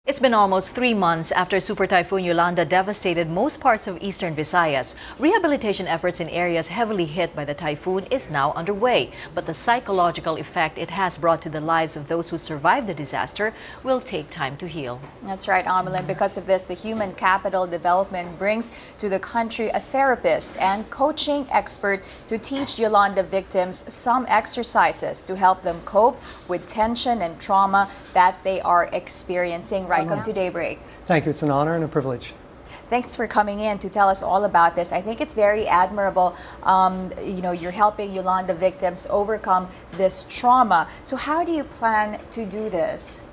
It's been almost 3 months after Super Typhoon Yolanda devastated most parts of eastern Visayas. Rehabilitation efforts in areas heavily hit by the typhoon is now underway. But the psychological effect it has brought to the lives of those who survived the disaster will take time to heal. That's right, Amelin. Because of this, the Human Capital Development brings to the country a therapist and coaching expert to teach Yolanda victims some exercises to help them cope with tension and trauma that they are experiencing. Welcome to Daybreak. Thank you. It's an honor and a privilege. Thanks for coming in to tell us all about this. I think it's very admirable. You're helping Yolanda victims overcome this trauma. So how do you plan to do this?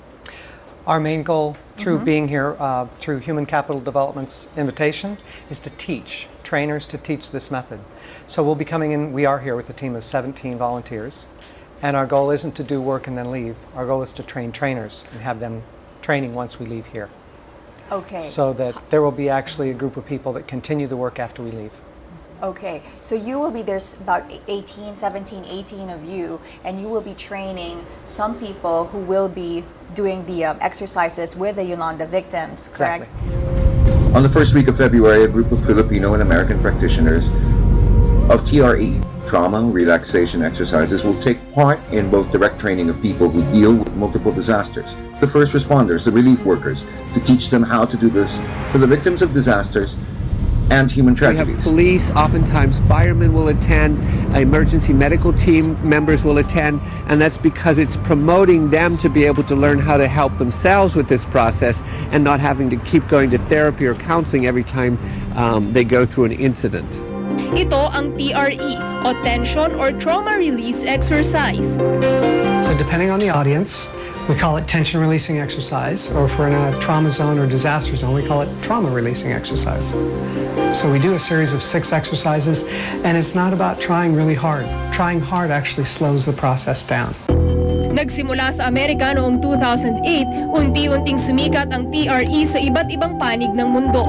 Our main goal through being here, through Human Capital Development's invitation, is to teach trainers to teach this method. So we'll be coming in, we are here with a team of 17 volunteers. And our goal isn't to do work and then leave. Our goal is to train trainers and have them training once we leave here. Okay. So that there will be actually a group of people that continue the work after we leave. Okay, so you will be, there's about 17, 18 of you, and you will be training some people who will be doing the exercises with the Yolanda victims, correct? Exactly. On the first week of February, a group of Filipino and American practitioners of TRE, trauma relaxation exercises, will take part in both direct training of people who deal with multiple disasters, the first responders, the relief workers, to teach them how to do this for the victims of disasters and human tragedies. We have police, oftentimes firemen will attend, emergency medical team members will attend, and that's because it's promoting them to be able to learn how to help themselves with this process and not having to keep going to therapy or counseling every time they go through an incident. Ito ang TRE o Tension or Trauma Release Exercise. So depending on the audience, we call it tension releasing exercise, or if we're in a trauma zone or disaster zone, we call it trauma releasing exercise. So we do a series of 6 exercises, and it's not about trying really hard. Trying hard actually slows the process down. Nagsimula sa Amerika noong 2008, unti-unting sumikat ang TRE sa iba't ibang panig ng mundo.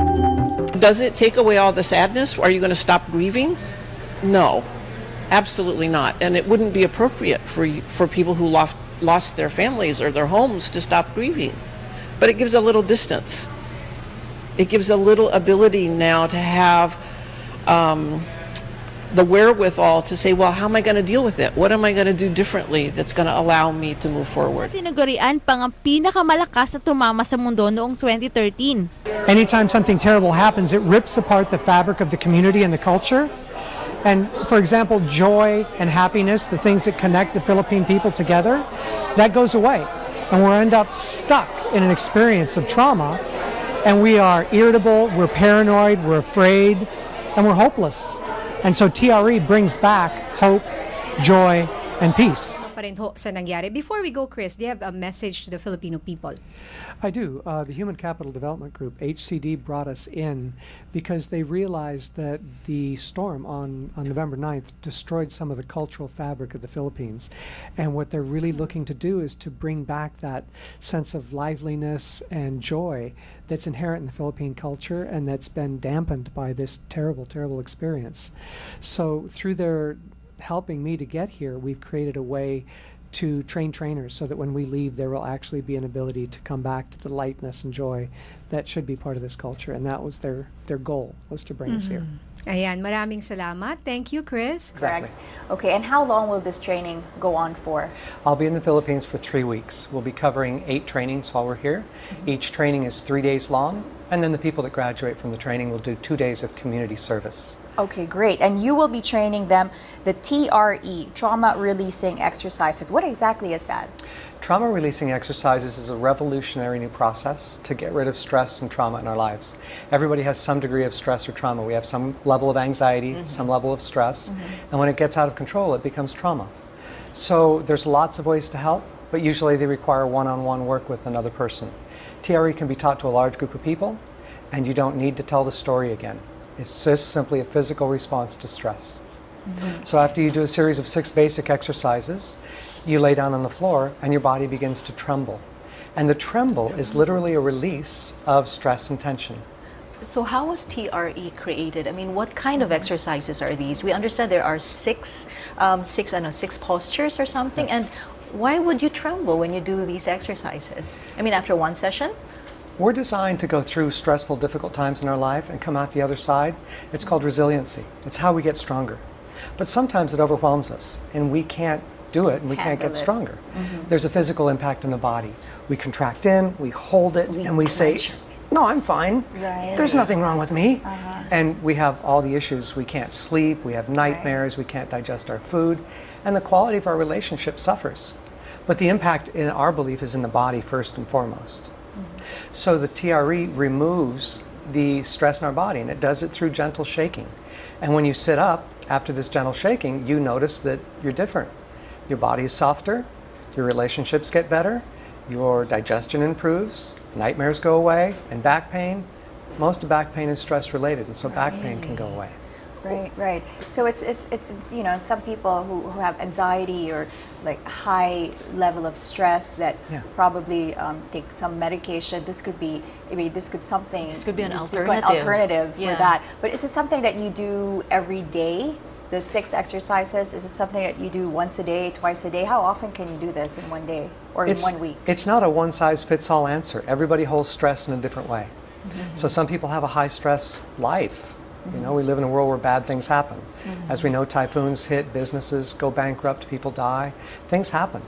Does it take away all the sadness? Are you going to stop grieving? No, absolutely not. And it wouldn't be appropriate for people who lost their families or their homes to stop grieving. But it gives a little distance. It gives a little ability now to have the wherewithal to say, well, how am I going to deal with it? What am I going to do differently that's going to allow me to move forward? Tinagurian pang ang pinakamalakas na tumama sa mundo noong 2013. Anytime something terrible happens, it rips apart the fabric of the community and the culture. And for example, joy and happiness, the things that connect the Philippine people together, that goes away. And we'll end up stuck in an experience of trauma, and we are irritable, we're paranoid, we're afraid, and we're hopeless. And so TRE brings back hope, joy, and peace. Sa nangyari. Before we go, Chris, do you have a message to the Filipino people? I do. The Human Capital Development Group, HCD, brought us in because they realized that the storm on November 9th destroyed some of the cultural fabric of the Philippines. And what they're really looking to do is to bring back that sense of liveliness and joy that's inherent in the Philippine culture and that's been dampened by this terrible, terrible experience. So through their helping me to get here, we've created a way to train trainers so that when we leave, there will actually be an ability to come back to the lightness and joy that should be part of this culture. And that was their goal, was to bring us here. Ayan, maraming salamat. Thank you, Chris. Exactly. Okay, and how long will this training go on for? I'll be in the Philippines for 3 weeks. We'll be covering 8 trainings while we're here. Each training is 3 days long, and then the people that graduate from the training will do 2 days of community service. Okay, great. And you will be training them the TRE, Trauma Releasing Exercises. What exactly is that? Trauma releasing exercises is a revolutionary new process to get rid of stress and trauma in our lives. Everybody has some degree of stress or trauma. We have some level of anxiety, some level of stress, and when it gets out of control, it becomes trauma. So there's lots of ways to help, but usually they require one-on-one work with another person. TRE can be taught to a large group of people, and you don't need to tell the story again. It's just simply a physical response to stress. So after you do a series of 6 basic exercises, you lay down on the floor and your body begins to tremble. And the tremble is literally a release of stress and tension. So how was TRE created? I mean, what kind of exercises are these? We understand there are six postures or something. Yes. And why would you tremble when you do these exercises? I mean, after one session? We're designed to go through stressful, difficult times in our life and come out the other side. It's called resiliency. It's how we get stronger. But sometimes it overwhelms us and we can't do it and we can't get stronger. There's a physical impact in the body. We contract in, we hold it, and we say, no, I'm fine. Right. There's nothing wrong with me. And we have all the issues. We can't sleep, we have nightmares, we can't digest our food, and the quality of our relationship suffers. But the impact in our belief is in the body first and foremost. So the TRE removes the stress in our body, and it does it through gentle shaking. And when you sit up after this gentle shaking, you notice that you're different. Your body is softer, your relationships get better, your digestion improves, nightmares go away, and back pain. Most of back pain is stress related, and so back pain can go away. Right. So it's you know, some people who have anxiety or like high level of stress that probably take some medication. This could be, this could be an alternative for that. But is it something that you do every day? The 6 exercises, is it something that you do once a day, twice a day? How often can you do this in one day or in 1 week? It's not a one-size-fits-all answer. Everybody holds stress in a different way. So some people have a high-stress life. You know, we live in a world where bad things happen. As we know, typhoons hit, businesses go bankrupt, people die, things happen.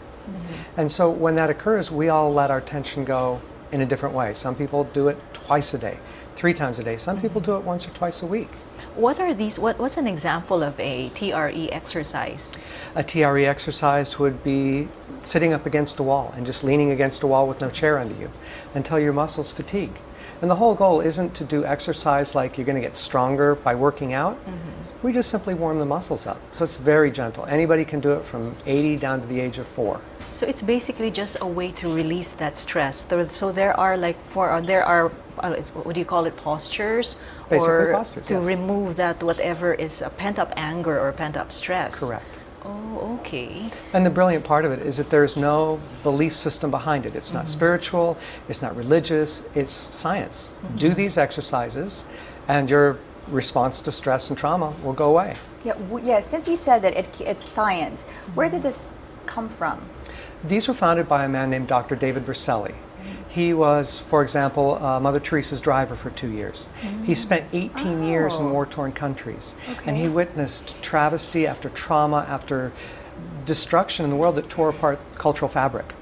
And so when that occurs, we all let our attention go in a different way. Some people do it twice a day, 3 times a day. Some people do it once or twice a week. What are these? What's an example of a TRE exercise? A TRE exercise would be sitting up against a wall and just leaning against a wall with no chair under you until your muscles fatigue. And the whole goal isn't to do exercise like you're going to get stronger by working out. We just simply warm the muscles up. So it's very gentle. Anybody can do it from 80 down to the age of 4. So it's basically just a way to release that stress. So there are what do you call it, postures? Basically postures, to remove that whatever is a pent-up anger or pent-up stress. Correct. Oh, okay. And the brilliant part of it is that there's no belief system behind it. It's not spiritual, it's not religious, it's science. Do these exercises and your response to stress and trauma will go away. Yeah, since you said that it's science, where did this come from? These were founded by a man named Dr. David Berceli. He was, for example, Mother Teresa's driver for 2 years. He spent 18 years in war-torn countries, and he witnessed travesty after trauma, after destruction in the world that tore apart cultural fabric.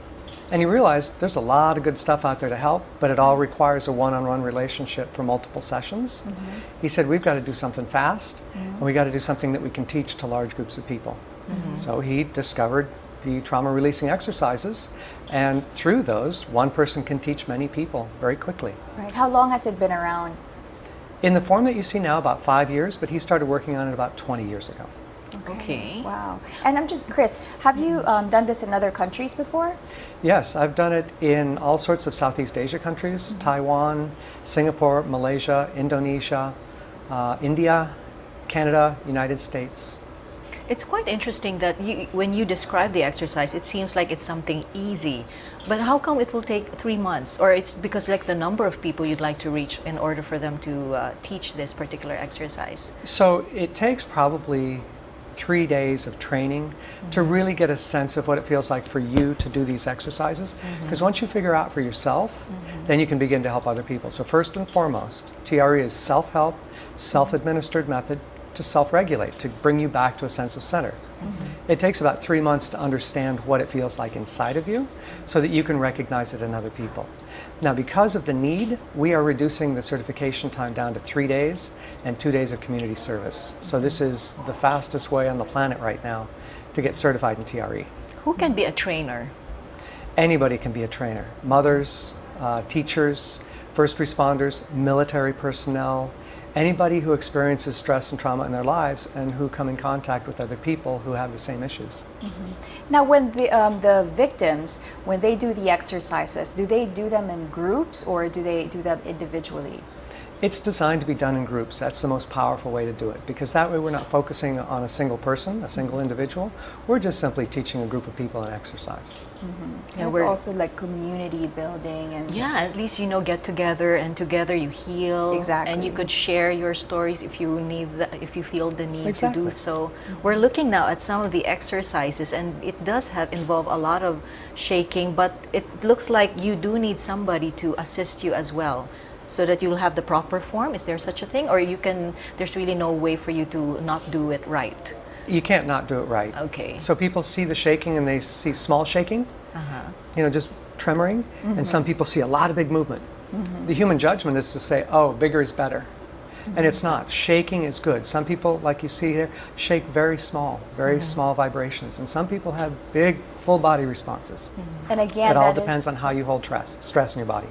And he realized there's a lot of good stuff out there to help, but it all requires a one-on-one relationship for multiple sessions. He said, we've got to do something fast, and we got to do something that we can teach to large groups of people. So he discovered the trauma-releasing exercises, and through those, one person can teach many people very quickly. Right. How long has it been around? In the form that you see now, about 5 years, but he started working on it about 20 years ago. Okay. Wow. And Chris, have you done this in other countries before? Yes, I've done it in all sorts of Southeast Asia countries, Taiwan, Singapore, Malaysia, Indonesia, India, Canada, United States. It's quite interesting that when you describe the exercise, it seems like it's something easy. But how come it will take 3 months? Or it's because like the number of people you'd like to reach in order for them to teach this particular exercise? So it takes probably 3 days of training to really get a sense of what it feels like for you to do these exercises. Because once you figure out for yourself, then you can begin to help other people. So first and foremost, TRE is self-help, self-administered method to self-regulate, to bring you back to a sense of center. It takes about 3 months to understand what it feels like inside of you so that you can recognize it in other people. Now, because of the need, we are reducing the certification time down to 3 days and 2 days of community service. So this is the fastest way on the planet right now to get certified in TRE. Who can be a trainer? Anybody can be a trainer. Mothers, teachers, first responders, military personnel, anybody who experiences stress and trauma in their lives and who come in contact with other people who have the same issues. Now, when the victims, when they do the exercises, do they do them in groups or do they do them individually? It's designed to be done in groups. That's the most powerful way to do it, because that way we're not focusing on a single person, a single individual. We're just simply teaching a group of people an exercise. And it's also like community building and Yeah, at least get together, and together you heal. Exactly. And you could share your stories if you if you feel the need to do Exactly. so. We're looking now at some of the exercises, and it does involve a lot of shaking, but it looks like you do need somebody to assist you as well, so that you'll have the proper form. Is there such a thing, or there's really no way for you to not do it right? You can't not do it right. Okay. So people see the shaking and they see small shaking, just tremoring, and some people see a lot of big movement. The human judgment is to say, oh, bigger is better. And it's not. Shaking is good. Some people, like you see here, shake very small vibrations, and some people have big, full body responses. And again, it all depends on how you hold stress in your body.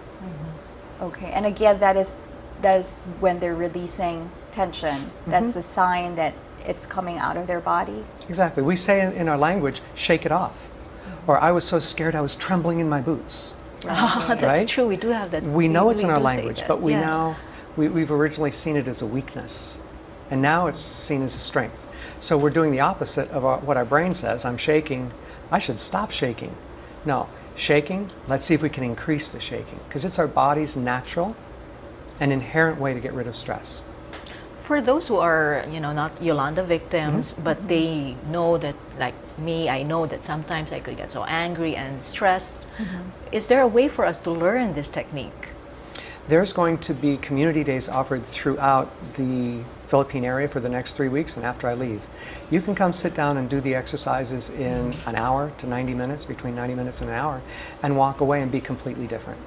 Okay, and again, that is when they're releasing tension. That's a sign that it's coming out of their body. Exactly. We say in our language, shake it off. Or I was so scared I was trembling in my boots. That's Right? true. We do have that. We know it's in our do say language, that. but Yes. we've originally seen it as a weakness. And now it's seen as a strength. So we're doing the opposite of what our brain says. I'm shaking. I should stop shaking. No. Shaking, let's see if we can increase the shaking, because it's our body's natural and inherent way to get rid of stress. For those who are, not Yolanda victims, but they know that, like me, I know that sometimes I could get so angry and stressed. Is there a way for us to learn this technique? There's going to be community days offered throughout the Philippine area for the next 3 weeks and after I leave. You can come sit down and do the exercises in an hour to 90 minutes, between 90 minutes and an hour, and walk away and be completely different.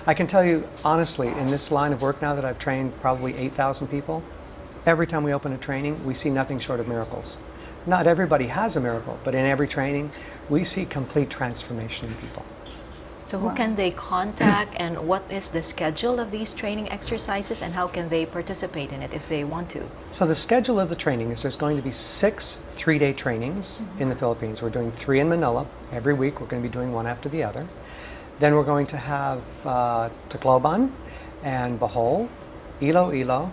I can tell you honestly, in this line of work now that I've trained probably 8,000 people, every time we open a training, we see nothing short of miracles. Not everybody has a miracle, but in every training, we see complete transformation in people. So who can they contact, and what is the schedule of these training exercises, and how can they participate in it if they want to? So the schedule of the training is there's going to be 6 3-day trainings in the Philippines. We're doing 3 in Manila. Every week we're going to be doing one after the other. Then we're going to have Tacloban and Bohol, Iloilo,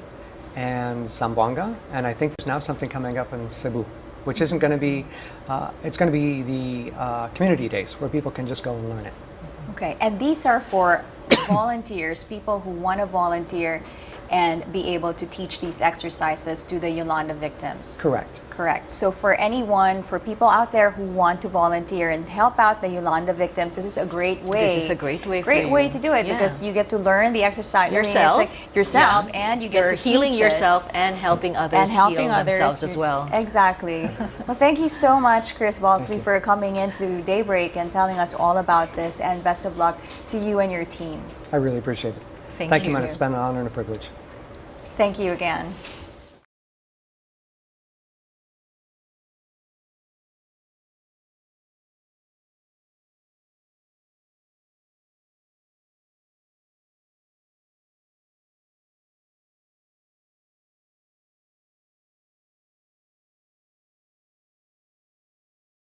and Zamboanga. And I think there's now something coming up in Cebu, which isn't going to be, it's going to be the community days where people can just go and learn it. Okay, and these are for volunteers, people who want to volunteer and be able to teach these exercises to the Yolanda victims. Correct. Correct. So for anyone, for people out there who want to volunteer and help out the Yolanda victims, this is a great way. This is a great way. Great way to do it, because you get to learn the exercise yourself, yourself, and you get You're to healing teach yourself and helping others heal themselves as well. Exactly. Well, thank you so much, Chris Balsley, for coming into Daybreak and telling us all about this. And best of luck to you and your team. I really appreciate it. Thank you, you. man. It's been an honor and a privilege. Thank you again.